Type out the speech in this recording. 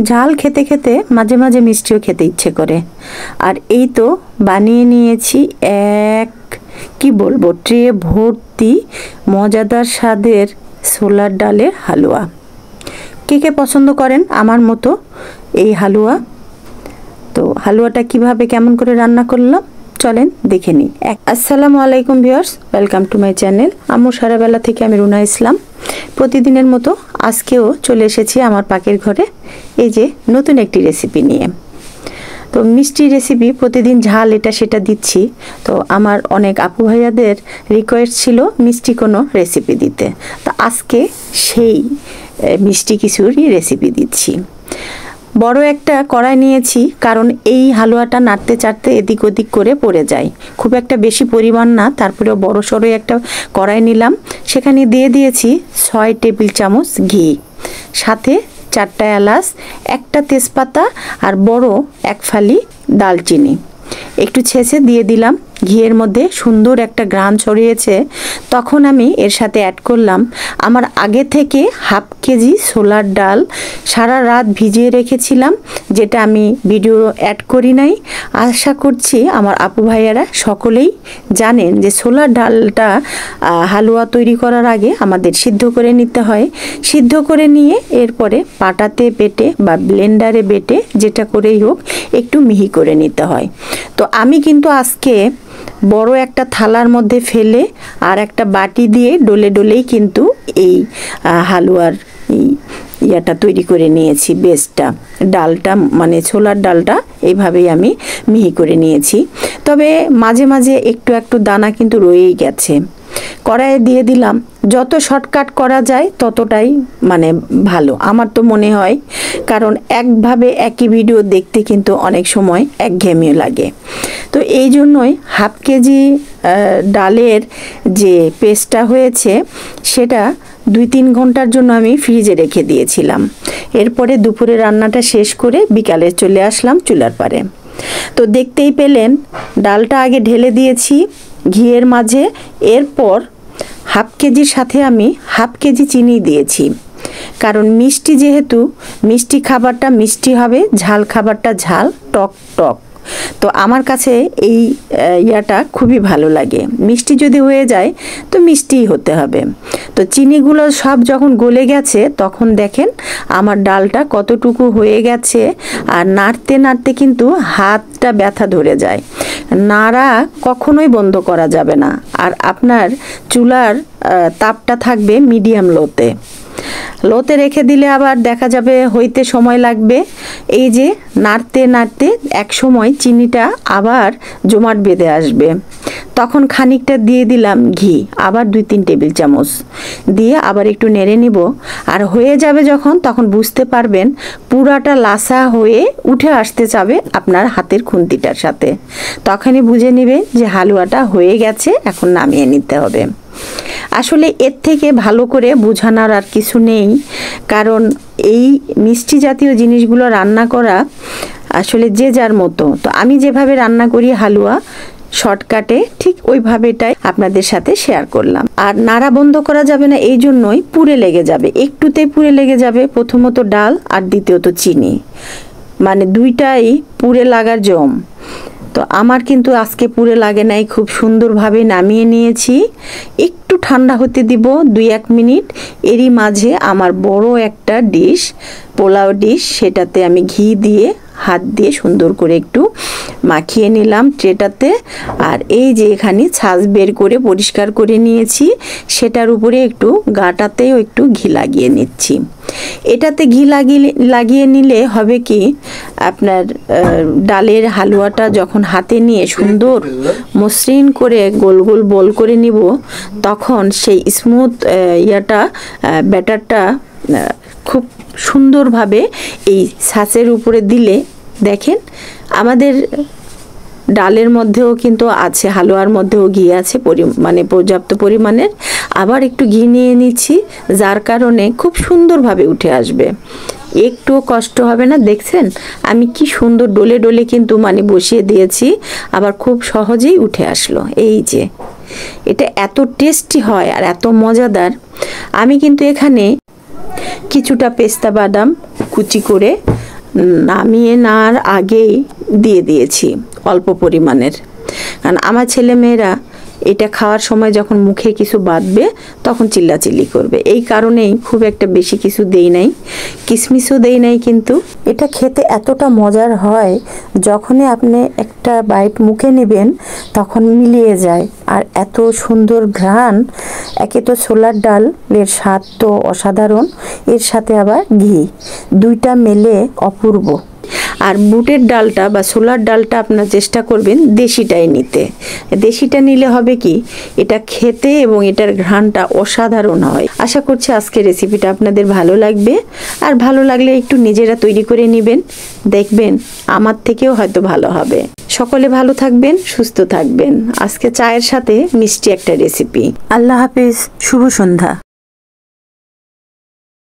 ঝাল খেতে খেতে মাঝে মাঝে মিষ্টিও খেতে ইচ্ছে করে। আর এই তো বানিয়ে নিয়েছি এক কি বলবো ট্রে ভর্তি মজাদার স্বাদের ছোলার ডালের হালুয়া। কে কে পছন্দ করেন আমার মতো এই হালুয়া? তো হালুয়াটা কিভাবে কেমন করে রান্না করলাম চলেন দেখে নিই। আসসালামু আলাইকুম viewers, welcome to my channel. আম্মু সারাবেলা থেকে আমি রুনা ইসলাম। প্রতিদিনের মতো আজকেও চলে এসেছি আমার পাকের ঘরে এই যে নতুন একটি রেসিপি নিয়ে। তো মিষ্টি রেসিপি, প্রতিদিন ঝাল এটা সেটা দিচ্ছি। তো আমার অনেক আপু ভাইয়াদের রিকোয়েস্ট ছিল মিষ্টি কোনো রেসিপি দিতে, তো আজকে সেই মিষ্টি কিছুরই রেসিপি দিচ্ছি। বড় একটা কড়াই নিয়েছি, কারণ এই হালুয়াটা নাড়তে চাড়তে এদিক ওদিক করে পড়ে যায়, খুব একটা বেশি পরিমাণ না। তারপরেও বড় সড়ো একটা কড়াই নিলাম, সেখানে দিয়ে দিয়েছি 6 টেবিল চামচ ঘি, সাথে 4টা এলাচ, একটা তেজপাতা আর বড় এক ফালি দালচিনি একটু ছেঁচে দিয়ে দিলাম। ঘিয়ের মধ্যে সুন্দর একটা ঘ্রাণ ছড়িয়েছে, তখন আমি এর সাথে অ্যাড করলাম আমার আগে থেকে হাফ কেজি ছোলার ডাল সারা রাত ভিজিয়ে রেখেছিলাম, যেটা আমি ভিডিও অ্যাড করি নাই। আশা করছি আমার আপু ভাইয়ারা সকলেই জানেন যে ছোলার ডালটা হালুয়া তৈরি করার আগে আমাদের সিদ্ধ করে নিতে হয়। সিদ্ধ করে নিয়ে এরপরে পাটাতে বেটে বা ব্লেন্ডারে বেটে যেটা করেই হোক একটু মিহি করে নিতে হয়। তো আমি কিন্তু আজকে বড় একটা থালার মধ্যে ফেলে আর একটা বাটি দিয়ে ডলে ডলেই কিন্তু এই হালুয়ার ইয়াটা তৈরি করে নিয়েছি। বেসটা, ডালটা মানে ছোলার ডালটা এইভাবেই আমি মিহি করে নিয়েছি। তবে মাঝে মাঝে একটু একটু দানা কিন্তু রয়েই গেছে। কড়াইয়ে দিয়ে দিলাম, যত শর্টকাট করা যায় ততটাই মানে ভালো আমার তো মনে হয়, কারণ একভাবে একই ভিডিও দেখতে কিন্তু অনেক সময় একঘেয়েমি লাগে। তো এই জন্যই হাফ কেজি ডালের যে পেস্টটা হয়েছে সেটা 2-3 ঘন্টার জন্য আমি ফ্রিজে রেখে দিয়েছিলাম। এরপরে দুপুরে রান্নাটা শেষ করে বিকালে চলে আসলাম চুলার পারে। তো দেখতেই পেলেন ডালটা আগে ঢেলে দিয়েছি ঘিয়ের মাঝে, এরপর হাফ কেজির সাথে আমি হাফ কেজি চিনি দিয়েছি, কারণ মিষ্টি যেহেতু মিষ্টি খাবারটা মিষ্টি হবে, ঝাল খাবারটা ঝাল, টক টক। তো আমার কাছে এই ইয়াটা খুবই ভালো লাগে। মিষ্টি যদি হয়ে যায় তো মিষ্টিই হতে হবে। তো চিনিগুলো সব যখন গলে গেছে তখন দেখেন আমার ডালটা কতটুকু হয়ে গেছে, আর নাড়তে নাড়তে কিন্তু হাতটা ব্যথা ধরে যায়। নাড়া কখনোই বন্ধ করা যাবে না, আর আপনার চুলার তাপটা থাকবে মিডিয়াম লোতে রেখে দিলে আবার দেখা যাবে হইতে সময় লাগবে। এই যে নাড়তে নাড়তে এক সময় চিনিটা আবার জমাট বেঁধে আসবে, তখন খানিকটা দিয়ে দিলাম ঘি, আবার 2-3 টেবিল চামচ দিয়ে আবার একটু নেড়ে নিব। আর হয়ে যাবে যখন, তখন বুঝতে পারবেন পুরাটা লাসা হয়ে উঠে আসতে যাবে আপনার হাতের খুন্তিটার সাথে, তখনই বুঝে নেবেন যে হালুয়াটা হয়ে গেছে, এখন নামিয়ে নিতে হবে। আসলে এর থেকে ভালো করে বোঝানোর আর কিছু নেই, কারণ এই মিষ্টি জাতীয় জিনিসগুলো রান্না করা আসলে যে যার মতো। তো আমি যেভাবে রান্না করি হালুয়া শর্টকাটে, ঠিক ওইভাবেটাই আপনাদের সাথে শেয়ার করলাম। আর নাড়া বন্ধ করা যাবে না, এই জন্যই পুড়ে লেগে যাবে, একটুতেই পুড়ে লেগে যাবে। প্রথমত ডাল আর দ্বিতীয়ত চিনি, মানে দুইটাই পুড়ে লাগার জম। তো আমার কিন্তু আজকে পুড়ে লাগে নাই, খুব সুন্দরভাবে নামিয়ে নিয়েছি। একটু ঠান্ডা হতে দিব 2-1 মিনিট। এরই মাঝে আমার বড় একটা ডিশ, পোলাও ডিশ, সেটাতে আমি ঘি দিয়ে হাত দিয়ে সুন্দর করে একটু মাখিয়ে নিলাম ট্রেটাতে। আর এই যে এখানে ছাঁচ বের করে পরিষ্কার করে নিয়েছি, সেটার উপরে একটু গাটাতেও একটু ঘি লাগিয়ে নিচ্ছি। এটাতে ঘি লাগিয়ে নিলে হবে কি, আপনার ডালের হালুয়াটা যখন হাতে নিয়ে সুন্দর মসৃণ করে গোল গোল বল করে নিব, তখন সেই স্মুথ ব্যাটারটা খুব সুন্দরভাবে এই ছাঁচের উপরে দিলে দেখেন আমাদের ডালের মধ্যেও কিন্তু আছে, হালুয়ার মধ্যেও ঘি আছে মানে পর্যাপ্ত পরিমাণের। আবার একটু ঘি নিয়ে নিচ্ছি, যার কারণে খুব সুন্দরভাবে উঠে আসবে, একটুও কষ্ট হবে না। দেখছেন আমি কি সুন্দর ডলে ডলে কিন্তু মানে বসিয়ে দিয়েছি, আবার খুব সহজেই উঠে আসলো। এই যে এটা এত টেস্টি হয় আর এত মজাদার। আমি কিন্তু এখানে কিছুটা পেস্তা বাদাম কুচি করে নামিয়ে নেওয়ার আগেই দিয়ে দিয়েছি অল্প পরিমাণের, কারণ আমার ছেলেমেয়েরা এটা খাওয়ার সময় যখন মুখে কিছু বাঁধবে তখন চিল্লাচিল্লি করবে। এই কারণেই খুব একটা বেশি কিছু দেই নাই, কিশমিশও দেই নাই। কিন্তু এটা খেতে এতটা মজার হয়, যখনই আপনি একটা বাইট মুখে নেবেন তখন মিলিয়ে যায়। আর এত সুন্দর ঘ্রাণ, একে তো ছোলার ডালের স্বাদ তো অসাধারণ, এর সাথে আবার ঘি, দুইটা মেলে অপূর্ব। আর বুটের ডালটা বা ছোলার ডালটা আপনার চেষ্টা করবেন দেশিটাই নিতে। দেশিটা নিলে হবে কি, এটা খেতে এবং এটার ঘ্রাণটা অসাধারণ হয়। আশা করছি আজকের রেসিপিটা আপনাদের ভালো লাগবে, আর ভালো লাগলে একটু নিজেরা তৈরি করে নেবেন, দেখবেন আমার থেকেও হয়তো ভালো হবে। সকলে ভালো থাকবেন, সুস্থ থাকবেন। আজকে চায়ের সাথে মিষ্টি একটা রেসিপি। আল্লাহ হাফেজ, শুভ সন্ধ্যা।